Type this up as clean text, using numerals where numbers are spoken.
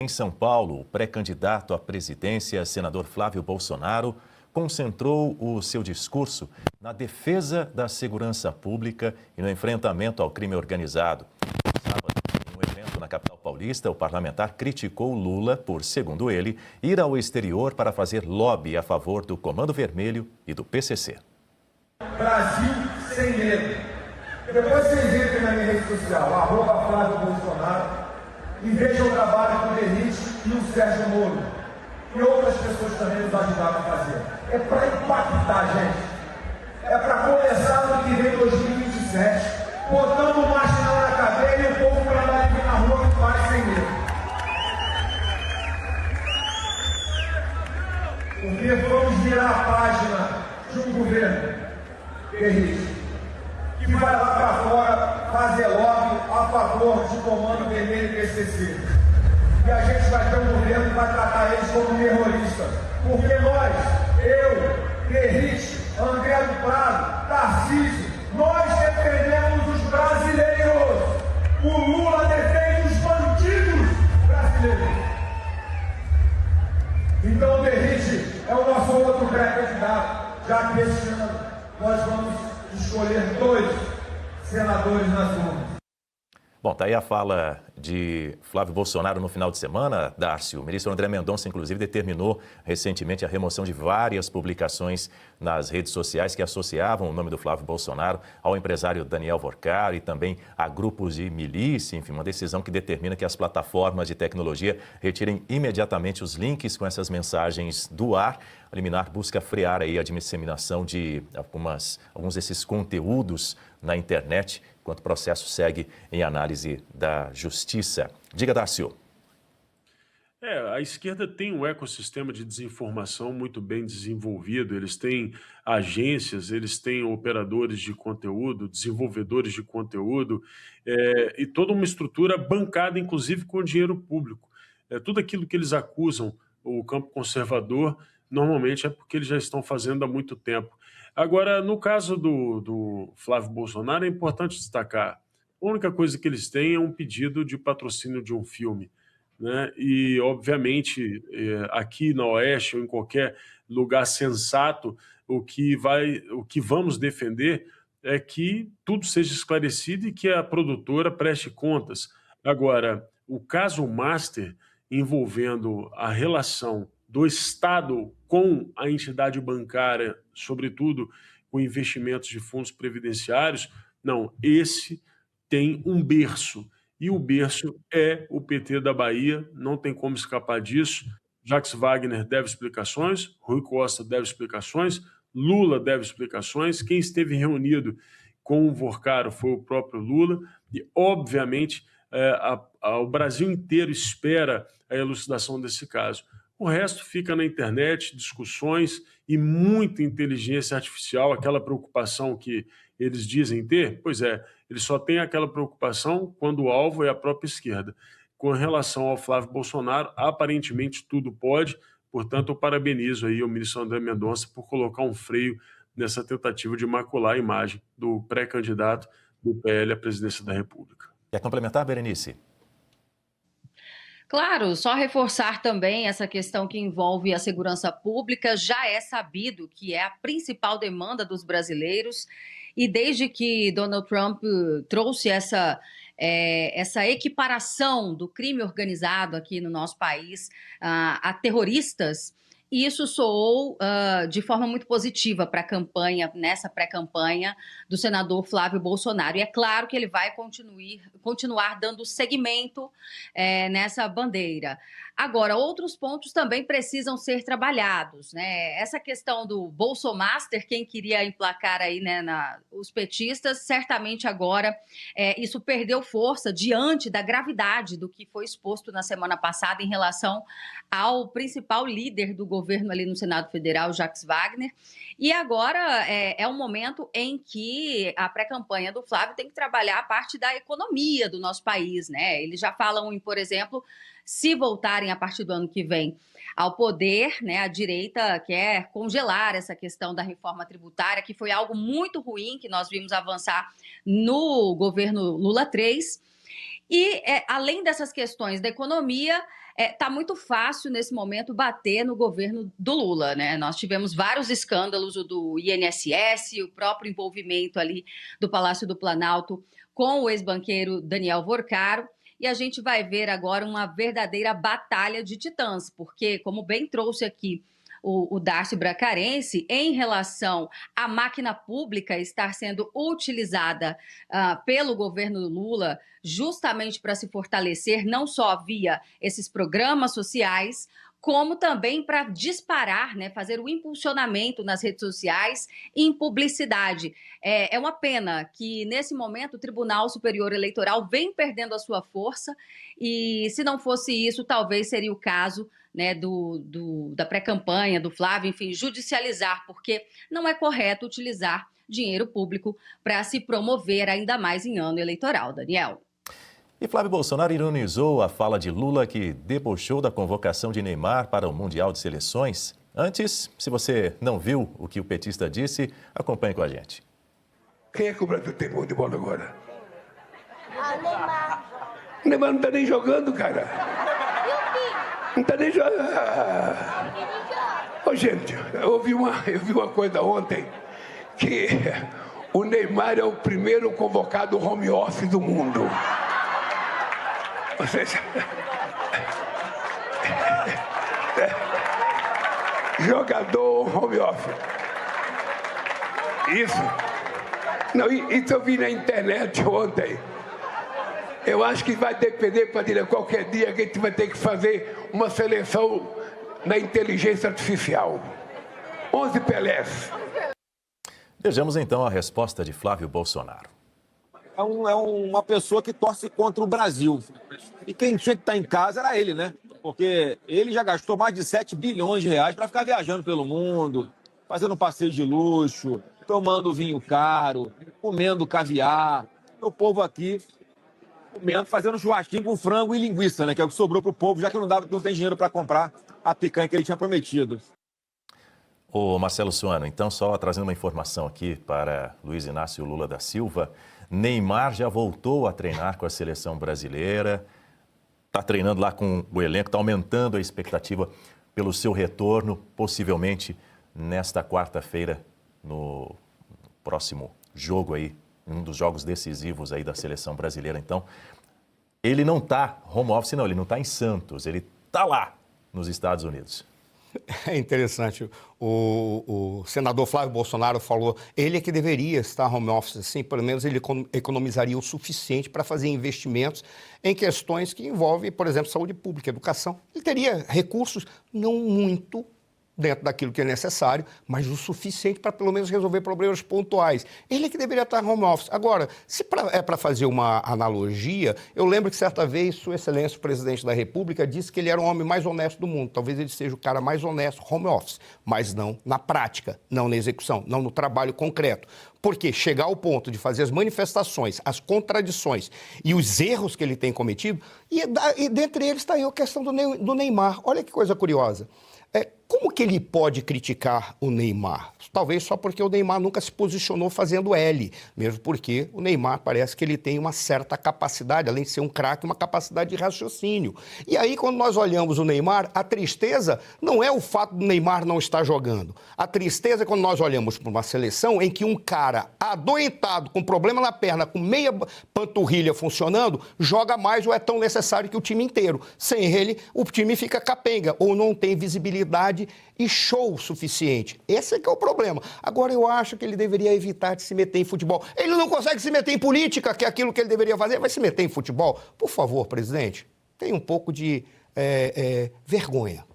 Em São Paulo, o pré-candidato à presidência, senador Flávio Bolsonaro, concentrou o seu discurso na defesa da segurança pública e no enfrentamento ao crime organizado. Sábado, em um evento na capital paulista, o parlamentar criticou Lula por, segundo ele, ir ao exterior para fazer lobby a favor do Comando Vermelho e do PCC. Brasil sem medo. Depois vocês entrem na minha rede social, @Flávio Bolsonaro, e vejam o trabalho do Denise e o Sérgio Moro. E outras pessoas também nos ajudaram a fazer. É para impactar, gente. É para começar no que vem 2027, botando o marginal na cadeia e o povo para andar aqui na rua que faz sem medo. Porque vamos virar a página de um governo terrível, que vai lá para fora fazer lobby a favor de Comando Vermelho e PCC. E a gente vai ter um governo que vai tratar eles como terroristas. Porque nós, eu, Derrite, André do Prado, Tarcísio, nós defendemos os brasileiros. O Lula defende os bandidos brasileiros. Então o Derrite é o nosso outro pré-candidato, já que este ano nós vamos escolher 2 senadores nas urnas. Bom, tá aí a fala de Flávio Bolsonaro no final de semana, Darcio. O ministro André Mendonça, inclusive, determinou recentemente a remoção de várias publicações nas redes sociais que associavam o nome do Flávio Bolsonaro ao empresário Daniel Vorcari e também a grupos de milícia, enfim, uma decisão que determina que as plataformas de tecnologia retirem imediatamente os links com essas mensagens do ar. A liminar busca frear aí a disseminação de alguns desses conteúdos na internet, enquanto o processo segue em análise da Justiça. Diga, Darcio. A esquerda tem um ecossistema de desinformação muito bem desenvolvido, eles têm agências, eles têm operadores de conteúdo, desenvolvedores de conteúdo, e toda uma estrutura bancada, inclusive, com dinheiro público. Tudo aquilo que eles acusam o campo conservador, normalmente é porque eles já estão fazendo há muito tempo. Agora, no caso do Flávio Bolsonaro, é importante destacar, a única coisa que eles têm é um pedido de patrocínio de um filme, né? E, obviamente, aqui na Oeste ou em qualquer lugar sensato, o que vamos defender é que tudo seja esclarecido e que a produtora preste contas. Agora, o caso Master, envolvendo a relação do Estado com a entidade bancária, sobretudo com investimentos de fundos previdenciários, não, esse tem um berço. E o berço é o PT da Bahia, não tem como escapar disso. Jacques Wagner deve explicações, Rui Costa deve explicações, Lula deve explicações. Quem esteve reunido com o Vorcaro foi o próprio Lula. E, obviamente, o Brasil inteiro espera a elucidação desse caso. O resto fica na internet, discussões e muita inteligência artificial, aquela preocupação que eles dizem ter. Pois é, eles só têm aquela preocupação quando o alvo é a própria esquerda. Com relação ao Flávio Bolsonaro, aparentemente tudo pode, portanto eu parabenizo aí o ministro André Mendonça por colocar um freio nessa tentativa de macular a imagem do pré-candidato do PL à presidência da República. Quer complementar, Berenice? Claro, só reforçar também essa questão que envolve a segurança pública. Já é sabido que é a principal demanda dos brasileiros e desde que Donald Trump trouxe essa equiparação do crime organizado aqui no nosso país a terroristas, e isso soou de forma muito positiva para a campanha, nessa pré-campanha do senador Flávio Bolsonaro. E é claro que ele vai continuar dando seguimento nessa bandeira. Agora, outros pontos também precisam ser trabalhados, né? Essa questão do Bolsomaster, quem queria emplacar aí, né, os petistas, certamente agora isso perdeu força diante da gravidade do que foi exposto na semana passada em relação ao principal líder do governo ali no Senado Federal, Jacques Wagner. E agora é um momento em que a pré-campanha do Flávio tem que trabalhar a parte da economia do nosso país, né? Eles já falam em, por exemplo, se voltarem a partir do ano que vem ao poder, né, a direita quer congelar essa questão da reforma tributária, que foi algo muito ruim que nós vimos avançar no governo Lula 3. E, além dessas questões da economia, está muito fácil, nesse momento, bater no governo do Lula, né? Nós tivemos vários escândalos, o do INSS, o próprio envolvimento ali do Palácio do Planalto com o ex-banqueiro Daniel Vorcaro, e a gente vai ver agora uma verdadeira batalha de titãs, porque, como bem trouxe aqui o Darcy Bracarense, em relação à máquina pública estar sendo utilizada pelo governo Lula justamente para se fortalecer, não só via esses programas sociais, como também para disparar, né, fazer o impulsionamento nas redes sociais em publicidade. É uma pena que, nesse momento, o Tribunal Superior Eleitoral vem perdendo a sua força e, se não fosse isso, talvez seria o caso, né, da pré-campanha, do Flávio, enfim, judicializar, porque não é correto utilizar dinheiro público para se promover ainda mais em ano eleitoral. Daniel. E Flávio Bolsonaro ironizou a fala de Lula que debochou da convocação de Neymar para o Mundial de Seleções. Antes, se você não viu o que o petista disse, acompanhe com a gente. Quem é que o Brasil tem bom de bola agora? Neymar. O Neymar não tá nem jogando, cara. Não tá nem jogando. Ô, gente, eu vi uma coisa ontem, que o Neymar é o primeiro convocado home office do mundo. Ou seja, jogador home office. Isso. Não, isso eu vi na internet ontem. Eu acho que vai depender, Padilha, qualquer dia a gente vai ter que fazer uma seleção na inteligência artificial. 11 Pelés. Vejamos então a resposta de Flávio Bolsonaro. É uma pessoa que torce contra o Brasil. E quem tinha que estar em casa era ele, né? Porque ele já gastou mais de 7 bilhões de reais para ficar viajando pelo mundo, fazendo passeio de luxo, tomando vinho caro, comendo caviar. O povo aqui comendo, fazendo churrasquinho com frango e linguiça, né? Que é o que sobrou para o povo, já que não tem dinheiro para comprar a picanha que ele tinha prometido. Ô Marcelo Suano, então só trazendo uma informação aqui para Luiz Inácio Lula da Silva. Neymar já voltou a treinar com a seleção brasileira, está treinando lá com o elenco, está aumentando a expectativa pelo seu retorno, possivelmente nesta quarta-feira, no próximo jogo aí, um dos jogos decisivos aí da seleção brasileira. Então, ele não está home office, não, ele não está em Santos, ele está lá nos Estados Unidos. É interessante, o senador Flávio Bolsonaro falou, ele é que deveria estar home office, assim, pelo menos ele economizaria o suficiente para fazer investimentos em questões que envolvem, por exemplo, saúde pública, educação. Ele teria recursos, não muito dentro daquilo que é necessário, mas o suficiente para pelo menos resolver problemas pontuais. Ele é que deveria estar home office. Agora, se é para fazer uma analogia, eu lembro que certa vez Sua Excelência, o Presidente da República, disse que ele era o homem mais honesto do mundo. Talvez ele seja o cara mais honesto home office, mas não na prática, não na execução, não no trabalho concreto. Porque chegar ao ponto de fazer as manifestações, as contradições e os erros que ele tem cometido, e dentre eles está aí a questão do Neymar. Olha que coisa curiosa. Como que ele pode criticar o Neymar? Talvez só porque o Neymar nunca se posicionou fazendo L, mesmo porque o Neymar parece que ele tem uma certa capacidade, além de ser um craque, uma capacidade de raciocínio. E aí, quando nós olhamos o Neymar, a tristeza não é o fato do Neymar não estar jogando. A tristeza é quando nós olhamos para uma seleção em que um cara adoentado, com problema na perna, com meia panturrilha funcionando, joga mais ou é tão necessário que o time inteiro. Sem ele, o time fica capenga ou não tem visibilidade e show suficiente. Esse é que é o problema. Agora, eu acho que ele deveria evitar de se meter em futebol. Ele não consegue se meter em política, que é aquilo que ele deveria fazer, vai se meter em futebol. Por favor, presidente, tenha um pouco de vergonha.